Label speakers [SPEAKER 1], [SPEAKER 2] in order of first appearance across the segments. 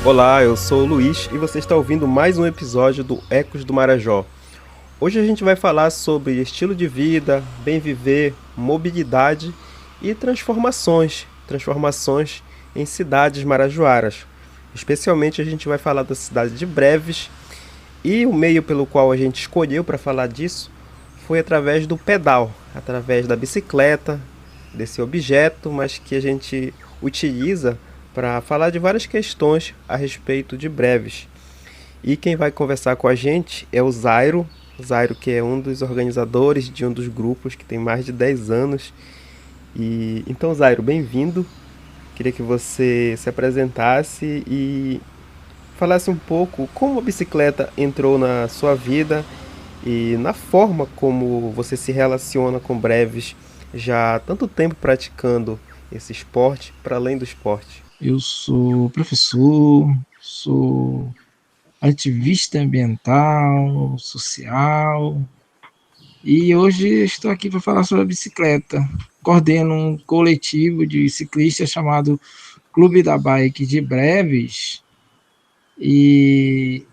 [SPEAKER 1] Olá, eu sou o Luiz e você está ouvindo mais um episódio do Ecos do Marajó. Hoje a gente vai falar sobre estilo de vida, bem viver, mobilidade e transformações em cidades marajoaras. Especialmente a gente vai falar da cidade de Breves e o meio pelo qual a gente escolheu para falar disso foi através do pedal, através da bicicleta, desse objeto, mas que a gente utiliza para falar de várias questões a respeito de Breves. E quem vai conversar com a gente é o Zairo, que é um dos organizadores de um dos grupos que tem mais de 10 anos. E então, Zairo, bem-vindo. Queria que você se apresentasse e falasse um pouco como a bicicleta entrou na sua vida e na forma como você se relaciona com Breves, já há tanto tempo praticando esse esporte, para além do esporte.
[SPEAKER 2] Eu sou professor, sou ativista ambiental, social, e hoje estou aqui para falar sobre a bicicleta. Coordeno um coletivo de ciclistas chamado Clube da Bike de Breves, e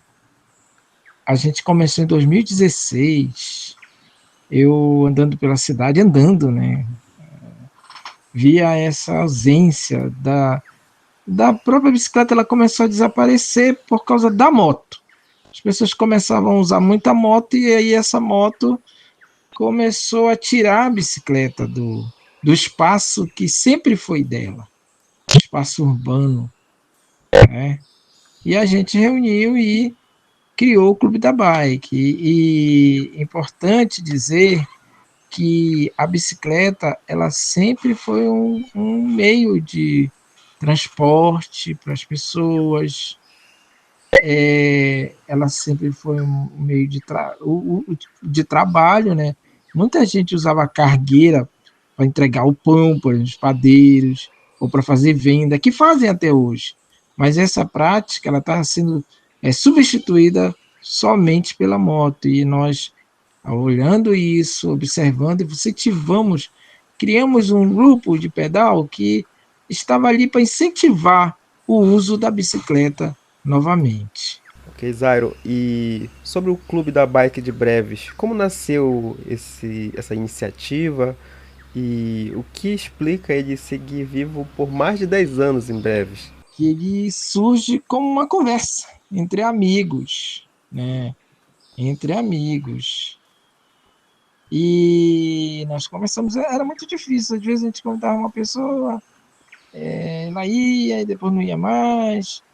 [SPEAKER 2] a gente começou em 2016, eu andando pela cidade, né? Via essa ausência da própria bicicleta, ela começou a desaparecer por causa da moto. As pessoas começavam a usar muita moto e aí essa moto começou a tirar a bicicleta do espaço que sempre foi dela, espaço urbano, né? E a gente reuniu e criou o Clube da Bike. E é importante dizer que a bicicleta ela sempre foi um meio de transporte para as pessoas, ela sempre foi um meio de trabalho, né? Muita gente usava cargueira para entregar o pão para os padeiros ou para fazer venda, que fazem até hoje. Mas essa prática ela está sendo substituída somente pela moto e nós, olhando isso, observando, incentivamos, criamos um grupo de pedal que estava ali para incentivar o uso da bicicleta novamente.
[SPEAKER 1] Ok, Zairo, e sobre o Clube da Bike de Breves, como nasceu essa iniciativa e o que explica ele seguir vivo por mais de 10 anos em Breves?
[SPEAKER 2] Que ele surge como uma conversa entre amigos, né? Entre amigos. E nós começamos, era muito difícil, às vezes a gente convidava uma pessoa, ela ia e depois não ia mais.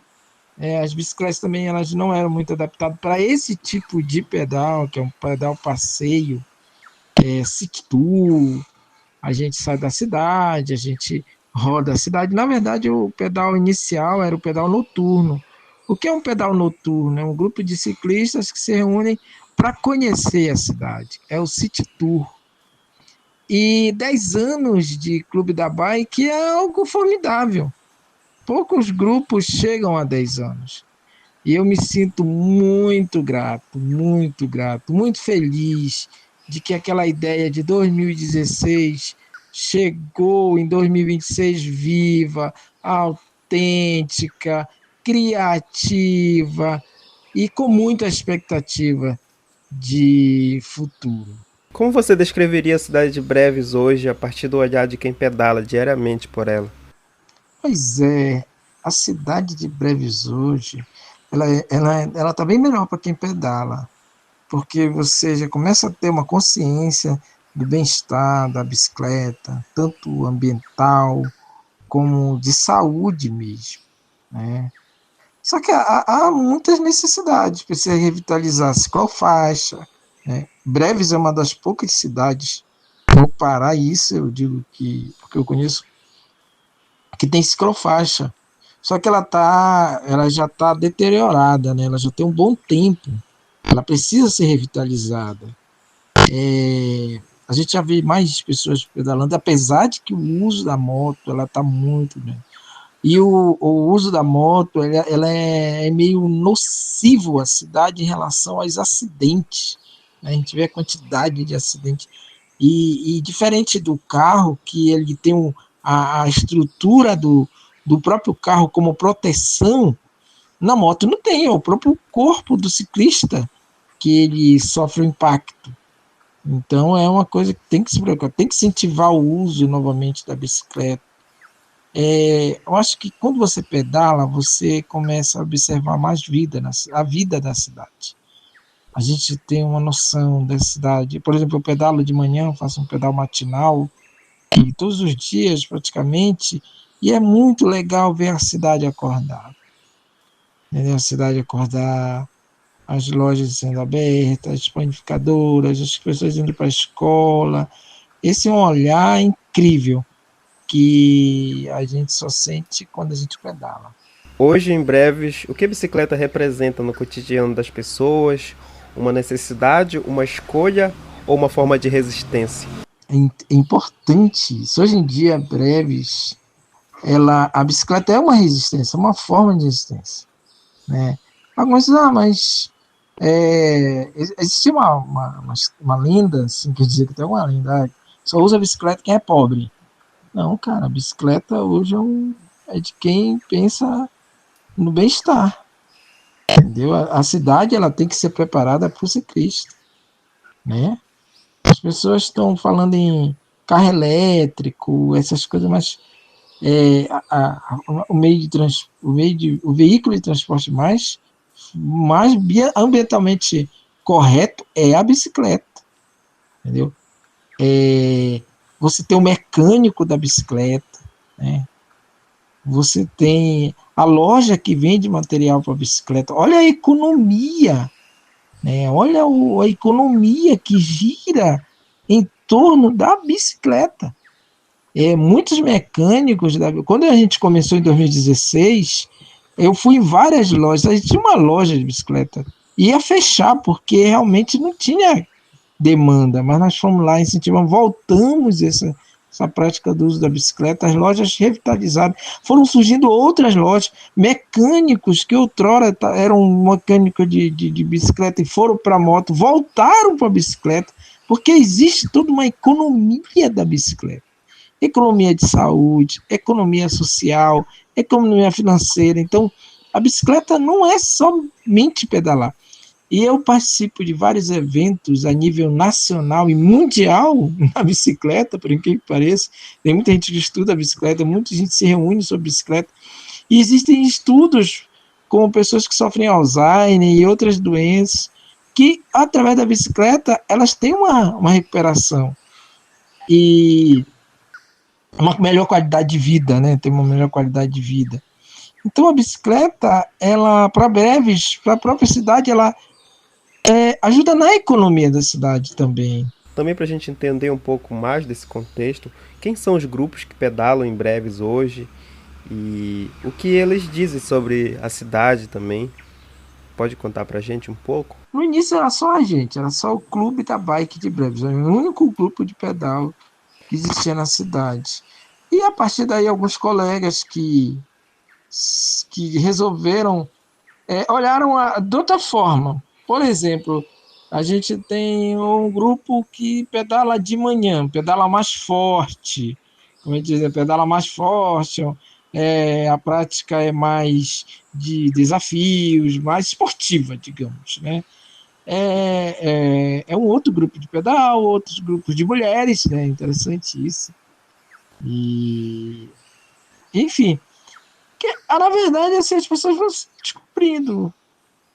[SPEAKER 2] As bicicletas também elas não eram muito adaptadas para esse tipo de pedal, que é um pedal passeio, city tour. A gente sai da cidade, a gente roda a cidade. Na verdade, o pedal inicial era o pedal noturno. O que é um pedal noturno? É um grupo de ciclistas que se reúnem para conhecer a cidade. É o city tour. E 10 anos de Clube da Bike é algo formidável. Poucos grupos chegam a 10 anos. E eu me sinto muito grato, muito feliz de que aquela ideia de 2016 chegou em 2026 viva, autêntica, criativa e com muita expectativa de futuro.
[SPEAKER 1] Como você descreveria a cidade de Breves hoje a partir do olhar de quem pedala diariamente por ela?
[SPEAKER 2] Pois é, a cidade de Breves hoje, ela tá bem melhor para quem pedala, porque você já começa a ter uma consciência do bem-estar da bicicleta, tanto ambiental como de saúde mesmo, né? Só que há muitas necessidades, precisa revitalizar a ciclofaixa, né? Breves é uma das poucas cidades no Pará, isso eu digo que, porque eu conheço, que tem ciclofaixa. Só que ela já está deteriorada, né? Ela já tem um bom tempo. Ela precisa ser revitalizada. A gente já vê mais pessoas pedalando, apesar de que o uso da moto ela está muito bem. E o uso da moto ela é meio nocivo à cidade em relação aos acidentes. A gente vê a quantidade de acidentes. E diferente do carro, que ele tem a estrutura do próprio carro como proteção, Na moto não tem, é o próprio corpo do ciclista que ele sofre o impacto. Então é uma coisa que tem que se preocupar, tem que incentivar o uso novamente da bicicleta. Eu acho que quando você pedala, você começa a observar mais a vida da cidade. A gente tem uma noção da cidade. Por exemplo, eu pedalo de manhã, faço um pedal matinal, e todos os dias praticamente, e é muito legal ver a cidade acordar. Entendeu? A cidade acordar, as lojas sendo abertas, as panificadoras, as pessoas indo para a escola. Esse é um olhar incrível que a gente só sente quando a gente pedala.
[SPEAKER 1] Hoje, em breves, o que a bicicleta representa no cotidiano das pessoas? Uma necessidade, uma escolha ou uma forma de resistência?
[SPEAKER 2] É importante isso. Hoje em dia, breves, a bicicleta é uma resistência, uma forma de resistência. Né? Alguns dizem, mas existe uma lenda, assim, quer dizer que tem uma lenda, só usa bicicleta quem é pobre. Não, cara, a bicicleta hoje é de quem pensa no bem-estar, entendeu? A cidade ela tem que ser preparada para o ciclista, né? As pessoas estão falando em carro elétrico, essas coisas, mas o veículo de transporte mais ambientalmente correto é a bicicleta, entendeu? Você tem o mecânico da bicicleta, né? Você tem a loja que vende material para bicicleta. Olha a economia, né? Olha a economia que gira em torno da bicicleta. Muitos mecânicos, quando a gente começou em 2016, eu fui em várias lojas, a gente tinha uma loja de bicicleta, ia fechar porque realmente não tinha demanda, mas nós fomos lá, incentivamos, voltamos essa prática do uso da bicicleta, as lojas revitalizaram, foram surgindo outras lojas, mecânicos que outrora eram mecânicos de bicicleta e foram para a moto, voltaram para a bicicleta, porque existe toda uma economia da bicicleta. Economia de saúde, economia social, economia financeira. Então, a bicicleta não é somente pedalar. E eu participo de vários eventos a nível nacional e mundial na bicicleta, por incrível que pareça. Tem muita gente que estuda a bicicleta, muita gente se reúne sobre bicicleta. E existem estudos com pessoas que sofrem Alzheimer e outras doenças, que através da bicicleta elas têm uma recuperação e uma melhor qualidade de vida, né? Tem uma melhor qualidade de vida. Então a bicicleta, ela para breves, para a própria cidade, ela ajuda na economia da cidade também.
[SPEAKER 1] Também para a gente entender um pouco mais desse contexto, quem são os grupos que pedalam em breves hoje e o que eles dizem sobre a cidade também? Pode contar para a gente um pouco?
[SPEAKER 2] No início era só a gente, era só o clube da bike de breves, era o único grupo de pedal que existia na cidade. E a partir daí alguns colegas que resolveram, olharam de outra forma. Por exemplo, a gente tem um grupo que pedala de manhã, pedala mais forte, como eu dizer, pedala mais forte, a prática é mais de desafios, mais esportiva, digamos, né? Um outro grupo de pedal, outros grupos de mulheres, né? Interessante isso. E, enfim, na verdade, assim, as pessoas vão se descobrindo.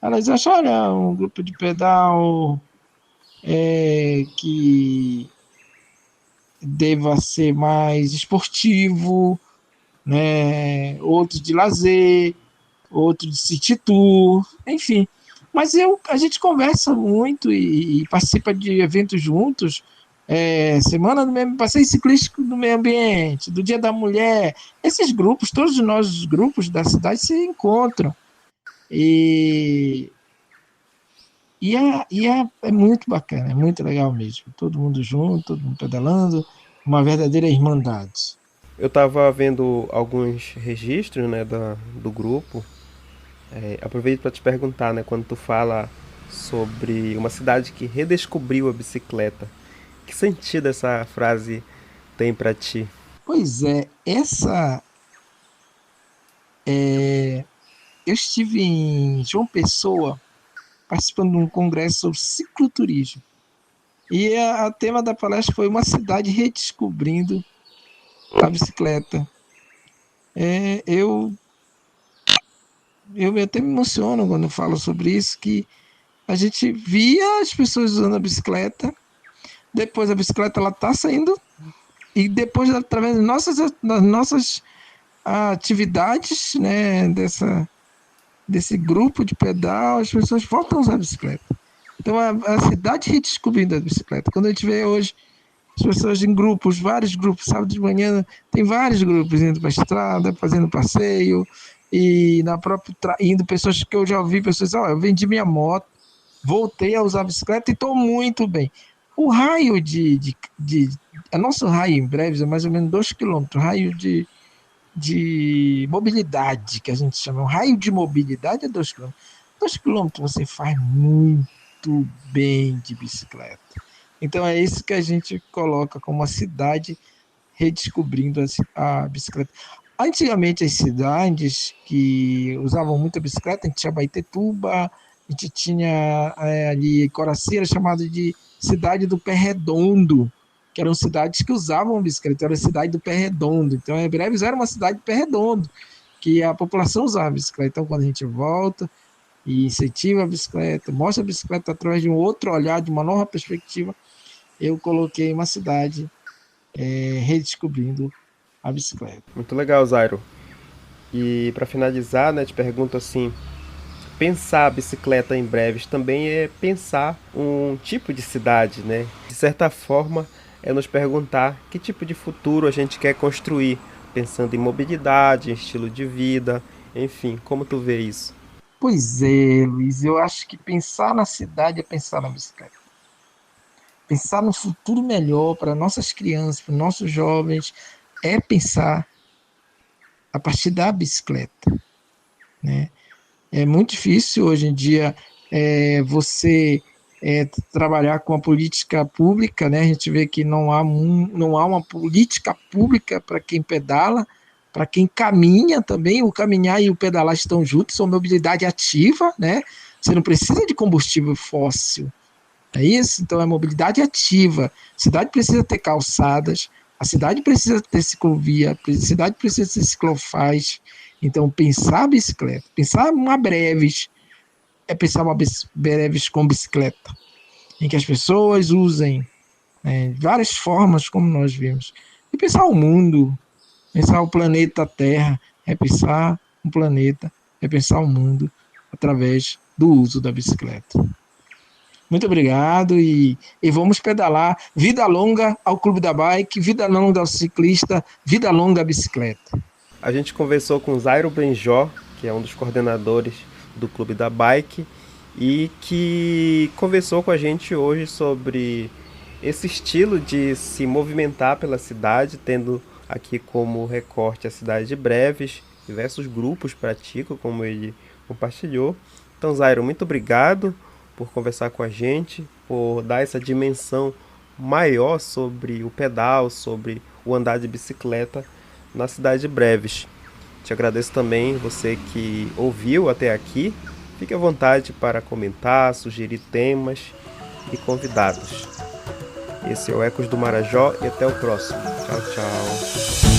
[SPEAKER 2] Elas acham, olha, um grupo de pedal que deva ser mais esportivo, né? Outros de lazer, outros de city tour, enfim. Mas a gente conversa muito e participa de eventos juntos. Semana do meio, passeio ciclístico do meio ambiente, do Dia da Mulher. Esses grupos, todos nós, os grupos da cidade, se encontram. E, é muito bacana, é muito legal mesmo. Todo mundo junto, todo mundo pedalando, uma verdadeira irmandade.
[SPEAKER 1] Eu estava vendo alguns registros, né, do grupo. Aproveito para te perguntar, né, quando tu fala sobre uma cidade que redescobriu a bicicleta, que sentido essa frase tem para ti?
[SPEAKER 2] Pois é, essa eu estive em João Pessoa participando de um congresso sobre cicloturismo. E a tema da palestra foi uma cidade redescobrindo a bicicleta. É, eu até me emociono quando falo sobre isso, que a gente via as pessoas usando a bicicleta, depois a bicicleta ela está saindo, e depois, através das nossas atividades, né, desse grupo de pedal, as pessoas voltam a usar a bicicleta. Então, a cidade redescobrindo a bicicleta. Quando a gente vê hoje as pessoas em grupos, vários grupos, sábado de manhã, tem vários grupos indo para a estrada, fazendo passeio, e na própria indo pessoas que eu já ouvi, pessoas, eu vendi minha moto, voltei a usar a bicicleta e estou muito bem. O raio a nosso raio em Breves é mais ou menos 2 quilômetros, raio de mobilidade, que a gente chama. O raio de mobilidade é 2 quilômetros. 2 quilômetros você faz muito bem de bicicleta. Então é isso que a gente coloca como a cidade redescobrindo a bicicleta. Antigamente as cidades que usavam muito a bicicleta, a gente tinha Baitetuba, a gente tinha ali Coraci, era chamado de cidade do Pé Redondo, que eram cidades que usavam a bicicleta, era a cidade do Pé Redondo. Então, Breves era uma cidade do Pé Redondo, que a população usava a bicicleta. Então, quando a gente volta e incentiva a bicicleta, mostra a bicicleta através de um outro olhar, de uma nova perspectiva, eu coloquei uma cidade redescobrindo a bicicleta.
[SPEAKER 1] Muito legal, Zairo. E para finalizar, né, te pergunto assim, pensar a bicicleta em Breves também é pensar um tipo de cidade, né? De certa forma, é nos perguntar que tipo de futuro a gente quer construir, pensando em mobilidade, em estilo de vida, enfim, como tu vê isso?
[SPEAKER 2] Pois é, Luiz, eu acho que pensar na cidade é pensar na bicicleta. Pensar no futuro melhor para nossas crianças, para nossos jovens, é pensar a partir da bicicleta, né? É muito difícil hoje em dia você trabalhar com a política pública, né? A gente vê que não há uma política pública para quem pedala, para quem caminha também. O caminhar e o pedalar estão juntos, são mobilidade ativa, né? Você não precisa de combustível fóssil, é isso? Então é mobilidade ativa. A cidade precisa ter calçadas, a cidade precisa ter ciclovia, a cidade precisa ter ciclofaixa. Então, pensar a bicicleta, pensar uma Breves, é pensar uma Breves com bicicleta, em que as pessoas usem várias formas, como nós vimos. E pensar o mundo, pensar o planeta Terra, é pensar um planeta, é pensar o mundo através do uso da bicicleta. Muito obrigado e vamos pedalar. Vida longa ao Clube da Bike, vida longa ao ciclista, vida longa à bicicleta.
[SPEAKER 1] A gente conversou com Zairo Benjó, que é um dos coordenadores do Clube da Bike, e que conversou com a gente hoje sobre esse estilo de se movimentar pela cidade, tendo aqui como recorte a cidade de Breves, diversos grupos praticam, como ele compartilhou. Então, Zairo, muito obrigado por conversar com a gente, por dar essa dimensão maior sobre o pedal, sobre o andar de bicicleta na cidade de Breves. Te agradeço também você que ouviu até aqui. Fique à vontade para comentar, sugerir temas e convidados. Esse é o Ecos do Marajó e até o próximo. Tchau, tchau.